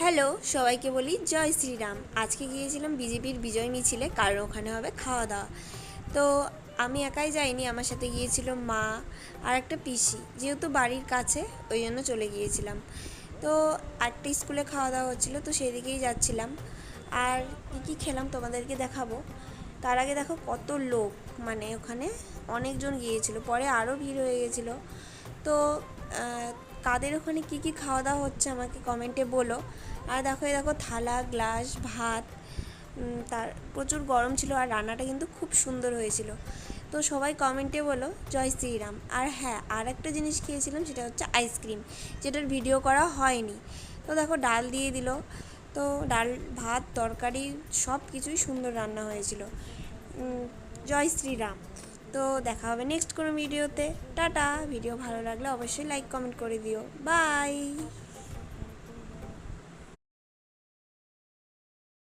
Hello, সবাইকে বলি জয় শ্রীরাম। আজকে গিয়েছিলাম বিজেপির বিজয় মিছিলে, কারণ ওখানে হবে খাওয়া দাওয়া। তো আমি একাই যাইনি, আমার সাথে গিয়েছিল মা আর একটা পিসি, যেহেতু বাড়ির কাছে ওই জন্য চলে গিয়েছিলাম। তো একটা স্কুলে খাওয়া দাওয়া হচ্ছিলো, তো সেদিকেই যাচ্ছিলাম। আর কী কী খেলাম তোমাদেরকে দেখাবো। তার আগে দেখো কত লোক, মানে ওখানে অনেকজন গিয়েছিল, পরে আরও ভিড় হয়ে গেছিলো। তো কাদের ওখানে কী কী খাওয়া দাওয়া হচ্ছে আমাকে কমেন্টে বলো। আর দেখো এই দেখো থালা গ্লাস ভাত, তার প্রচুর গরম ছিল আর রান্নাটা কিন্তু খুব সুন্দর হয়েছিল। তো সবাই কমেন্টে বলো জয় শ্রীরাম। আর হ্যাঁ, আর একটা জিনিস খেয়েছিলাম, সেটা হচ্ছে আইসক্রিম, যেটার ভিডিও করা হয়নি। তো দেখো ডাল দিয়ে দিল, তো ডাল ভাত তরকারি সব কিছুই সুন্দর রান্না হয়েছিল। জয় শ্রীরাম। তো দেখা হবে নেক্সট কোনো ভিডিওতে। টাটা। ভিডিও ভালো লাগলে অবশ্যই লাইক কমেন্ট করে দিও। বাই।